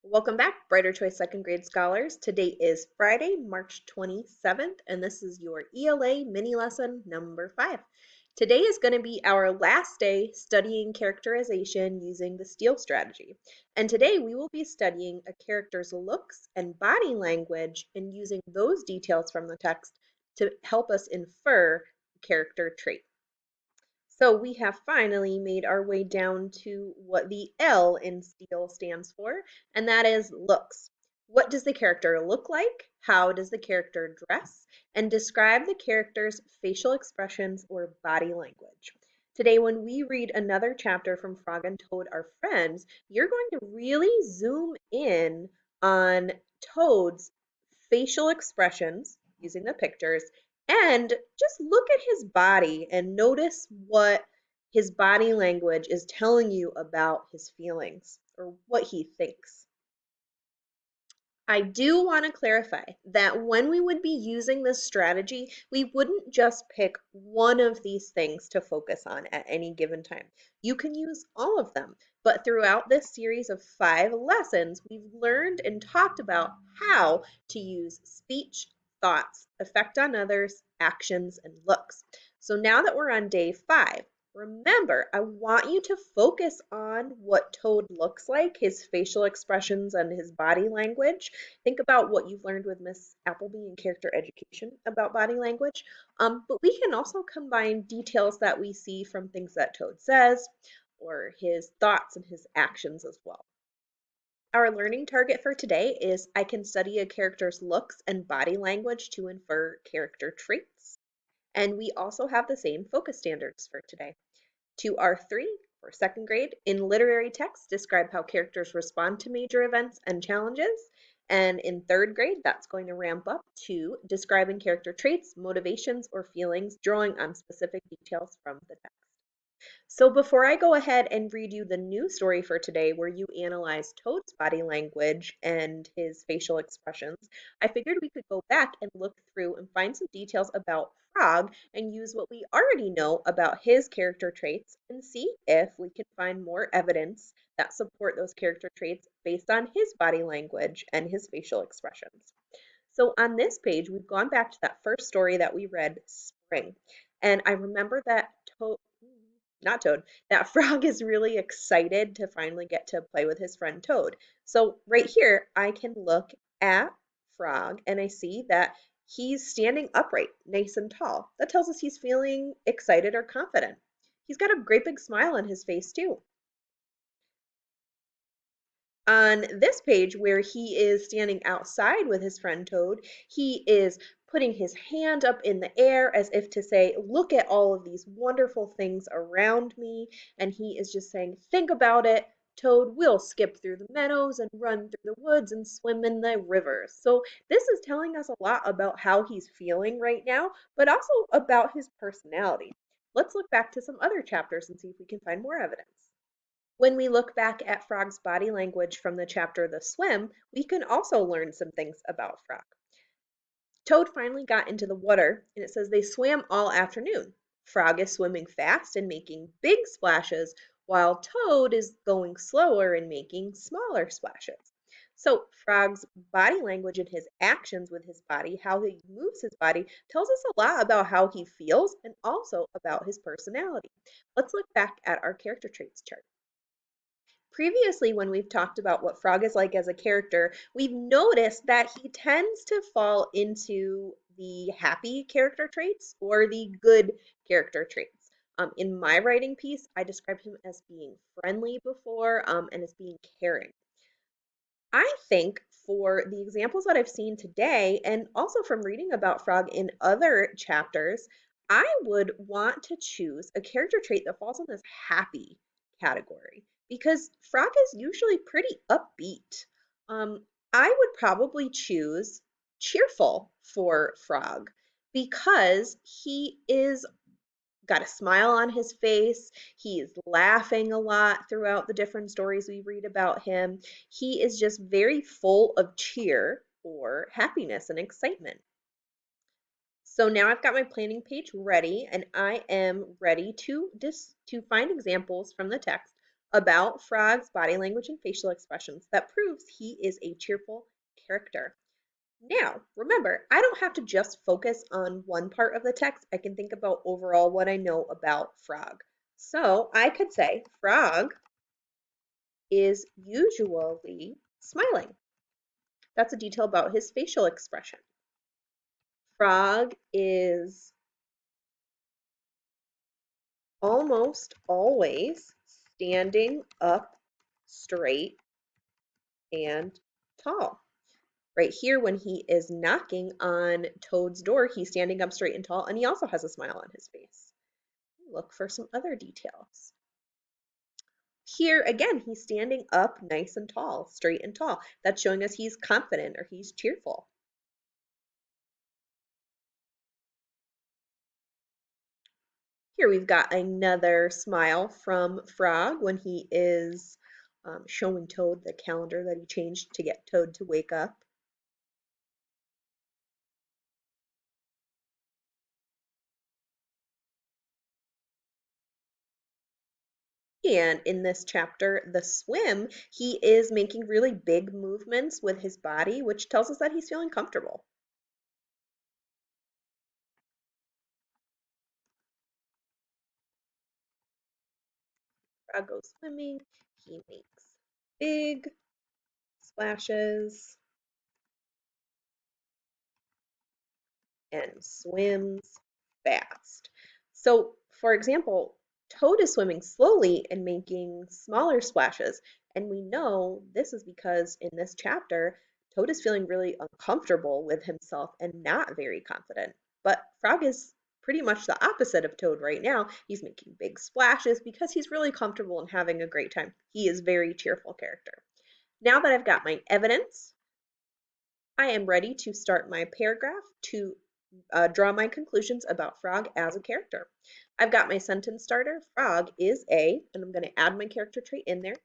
Welcome back, Brighter Choice second grade scholars. Today is Friday, March 27th, and this is your ELA mini lesson number 5. Today is going to be our last day studying characterization using the STEAL strategy. And today we will be studying a character's looks and body language and using those details from the text to help us infer character trait. So we have finally made our way down to what the L in STEAL stands for, and that is looks. What does the character look like? How does the character dress? And describe the character's facial expressions or body language. Today, when we read another chapter from Frog and Toad Are Friends, you're going to really zoom in on Toad's facial expressions using the pictures and just look at his body and notice what his body language is telling you about his feelings or what he thinks. I do want to clarify that when we would be using this strategy, we wouldn't just pick one of these things to focus on at any given time. You can use all of them, but throughout this series of 5 lessons, we've learned and talked about how to use speech, thoughts, effect on others, actions, and looks. So now that we're on day 5, remember, I want you to focus on what Toad looks like, his facial expressions and his body language. Think about what you've learned with Miss Appleby in character education about body language. But we can also combine details that we see from things that Toad says or his thoughts and his actions as well. Our learning target for today is I can study a character's looks and body language to infer character traits. And we also have the same focus standards for today. 2R3 for second grade, in literary text, describe how characters respond to major events and challenges. And in third grade, that's going to ramp up to describing character traits, motivations, or feelings, drawing on specific details from the text. So before I go ahead and read you the new story for today, where you analyze Toad's body language and his facial expressions, I figured we could go back and look through and find some details about Frog and use what we already know about his character traits and see if we can find more evidence that support those character traits based on his body language and his facial expressions. So on this page, we've gone back to that first story that we read, Spring. And I remember that Toad, not Toad, that Frog is really excited to finally get to play with his friend Toad. So right here, I can look at Frog and I see that he's standing upright, nice and tall. That tells us he's feeling excited or confident. He's got a great big smile on his face too. On this page, where he is standing outside with his friend Toad, he is putting his hand up in the air as if to say, look at all of these wonderful things around me. And he is just saying, think about it. Toad will skip through the meadows and run through the woods and swim in the rivers. So this is telling us a lot about how he's feeling right now, but also about his personality. Let's look back to some other chapters and see if we can find more evidence. When we look back at Frog's body language from the chapter The Swim, we can also learn some things about Frog. Toad finally got into the water, and it says they swam all afternoon. Frog is swimming fast and making big splashes, while Toad is going slower and making smaller splashes. So Frog's body language and his actions with his body, how he moves his body, tells us a lot about how he feels and also about his personality. Let's look back at our character traits chart. Previously, when we've talked about what Frog is like as a character, we've noticed that he tends to fall into the happy character traits or the good character traits. In my writing piece, I described him as being friendly before and as being caring. I think for the examples that I've seen today, and also from reading about Frog in other chapters, I would want to choose a character trait that falls in this happy category because Frog is usually pretty upbeat. I would probably choose cheerful for Frog because he is got a smile on his face. He is laughing a lot throughout the different stories we read about him. He is just very full of cheer or happiness and excitement. So now I've got my planning page ready and I am ready to find examples from the text about Frog's body language and facial expressions that proves he is a cheerful character. Now, remember, I don't have to just focus on one part of the text. I can think about overall what I know about Frog. So I could say Frog is usually smiling. That's a detail about his facial expression. Frog is almost always standing up straight and tall. Right here, when he is knocking on Toad's door, he's standing up straight and tall, and he also has a smile on his face. Look for some other details. Here, again, he's standing up nice and tall, straight and tall. That's showing us he's confident or he's cheerful. Here we've got another smile from Frog when he is showing Toad the calendar that he changed to get Toad to wake up. And in this chapter, the swim, he is making really big movements with his body, which tells us that he's feeling comfortable. Frog goes swimming. He makes big splashes and swims fast. So, for example, Toad is swimming slowly and making smaller splashes. And we know this is because in this chapter, Toad is feeling really uncomfortable with himself and not very confident. But Frog is pretty much the opposite of Toad right now. He's making big splashes because he's really comfortable and having a great time. He is a very cheerful character. Now that I've got my evidence, I am ready to start my paragraph to draw my conclusions about Frog as a character. I've got my sentence starter. Frog is and I'm going to add my character trait in there,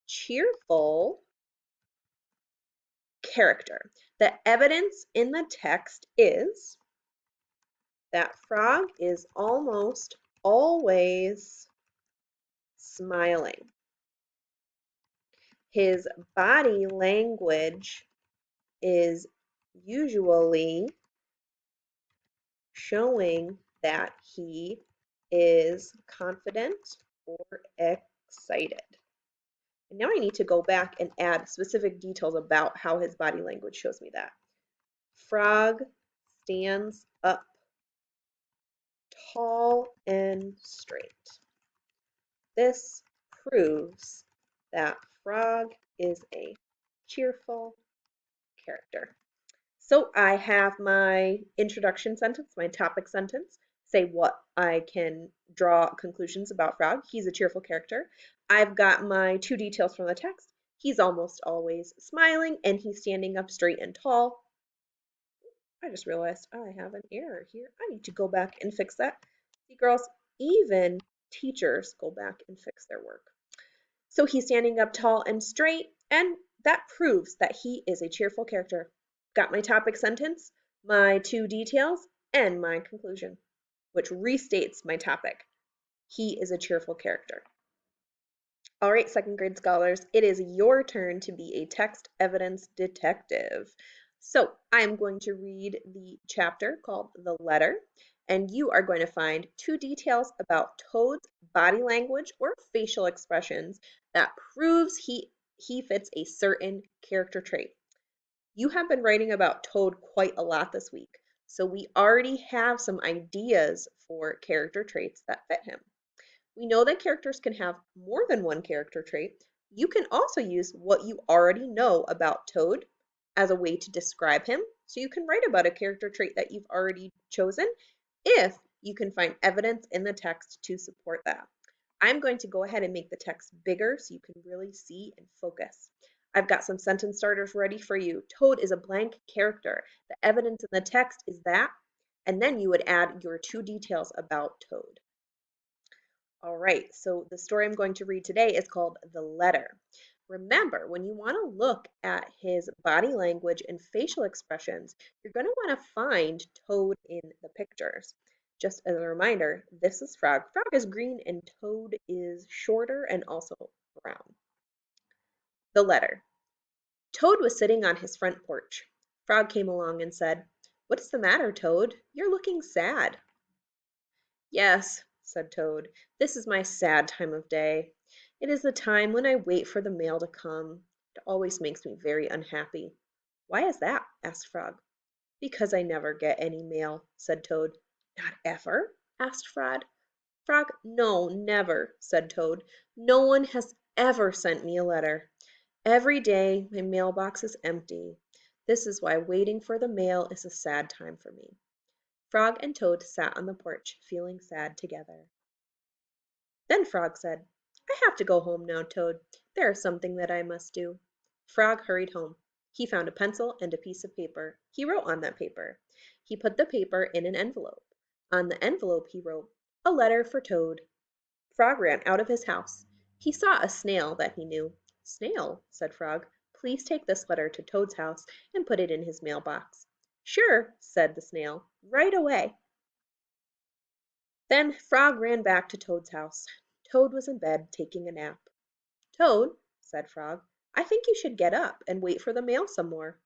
cheerful character. The evidence in the text is that Frog is almost always smiling. His body language is usually showing that he is confident or excited. And now I need to go back and add specific details about how his body language shows me that. Frog stands up tall and straight. This proves that Frog is a cheerful character. So I have my introduction sentence, my topic sentence, say what I can draw conclusions about Frog. He's a cheerful character. I've got my two details from the text. He's almost always smiling and he's standing up straight and tall. I just realized I have an error here. I need to go back and fix that. See, girls, even teachers go back and fix their work. So he's standing up tall and straight, and that proves that he is a cheerful character. Got my topic sentence, my two details, and my conclusion, which restates my topic. He is a cheerful character. All right, second grade scholars, it is your turn to be a text evidence detective. So I'm going to read the chapter called The Letter, and you are going to find two details about Toad's body language or facial expressions that proves he fits a certain character trait. You have been writing about Toad quite a lot this week, so we already have some ideas for character traits that fit him. We know that characters can have more than one character trait. You can also use what you already know about Toad as a way to describe him. So you can write about a character trait that you've already chosen if you can find evidence in the text to support that. I'm going to go ahead and make the text bigger so you can really see and focus. I've got some sentence starters ready for you. Toad is a blank character. The evidence in the text is that, and then you would add your two details about Toad. All right, so the story I'm going to read today is called The Letter. Remember, when you want to look at his body language and facial expressions, you're going to want to find Toad in the pictures. Just as a reminder, this is Frog. Frog is green and Toad is shorter and also brown. The letter. Toad was sitting on his front porch. Frog came along and said, "What's the matter, Toad? You're looking sad." "Yes," said Toad, "this is my sad time of day. It is the time when I wait for the mail to come. It always makes me very unhappy." "Why is that?" asked Frog. "Because I never get any mail," said Toad. "Not ever?" asked Frog. "No, never," said Toad. "No one has ever sent me a letter. Every day my mailbox is empty. This is why waiting for the mail is a sad time for me." Frog and Toad sat on the porch, feeling sad together. Then Frog said, "I have to go home now, Toad. There is something that I must do." Frog hurried home. He found a pencil and a piece of paper. He wrote on that paper. He put the paper in an envelope. On the envelope he wrote, "A letter for Toad." Frog ran out of his house. He saw a snail that he knew. "Snail," said Frog, "please take this letter to Toad's house and put it in his mailbox." "Sure," said the snail, "right away." Then Frog ran back to Toad's house. Toad was in bed taking a nap. "Toad," said Frog, "I think you should get up and wait for the mail some more."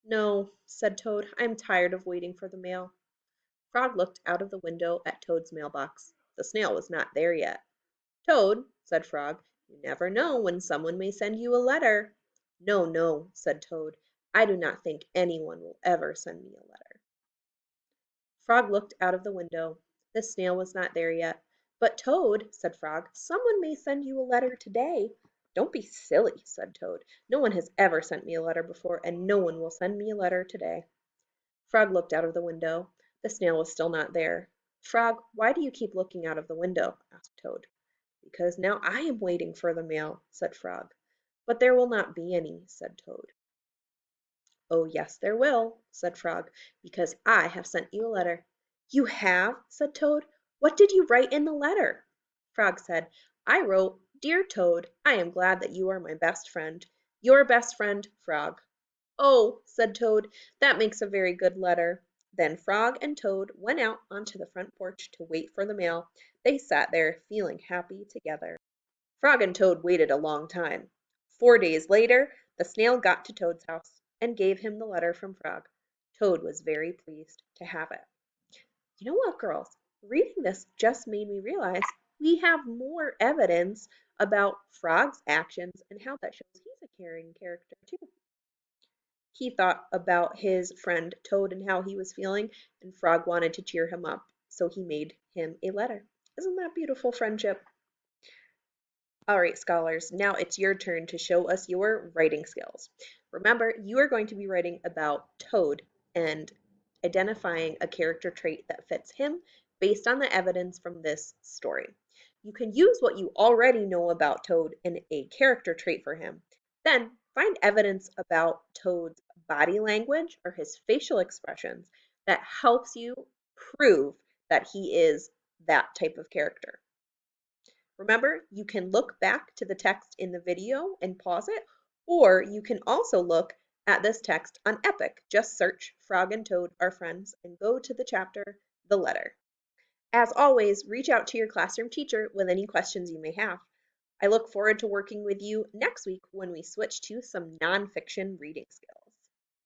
"No," said Toad, "I am tired of waiting for the mail." Frog looked out of the window at Toad's mailbox. The snail was not there yet. "Toad," said Frog, "you never know when someone may send you a letter." "No, no," said Toad, "I do not think anyone will ever send me a letter." Frog looked out of the window. The snail was not there yet. "But Toad," said Frog, "someone may send you a letter today." "Don't be silly," said Toad. "No one has ever sent me a letter before, and no one will send me a letter today." Frog looked out of the window. The snail was still not there. "Frog, why do you keep looking out of the window?" asked Toad. "Because now I am waiting for the mail," said Frog. "But there will not be any," said Toad. "Oh, yes, there will," said Frog, "because I have sent you a letter." "You have?" said Toad. "What did you write in the letter?" Frog said, "I wrote, 'Dear Toad, I am glad that you are my best friend. Your best friend, Frog.'" "Oh," said Toad, "that makes a very good letter." Then Frog and Toad went out onto the front porch to wait for the mail. They sat there feeling happy together. Frog and Toad waited a long time. 4 days later, the snail got to Toad's house and gave him the letter from Frog. Toad was very pleased to have it. You know what, girls? Reading this just made me realize we have more evidence about Frog's actions and how that shows he's a caring character too. He thought about his friend Toad and how he was feeling, and Frog wanted to cheer him up, so he made him a letter. Isn't that beautiful friendship? All right, scholars, now it's your turn to show us your writing skills. Remember, you are going to be writing about Toad and identifying a character trait that fits him based on the evidence from this story. You can use what you already know about Toad in a character trait for him. Then find evidence about Toad's body language or his facial expressions that helps you prove that he is that type of character. Remember, you can look back to the text in the video and pause it, or you can also look at this text on Epic. Just search Frog and Toad are friends and go to the chapter, The Letter. As always, reach out to your classroom teacher with any questions you may have. I look forward to working with you next week when we switch to some nonfiction reading skills.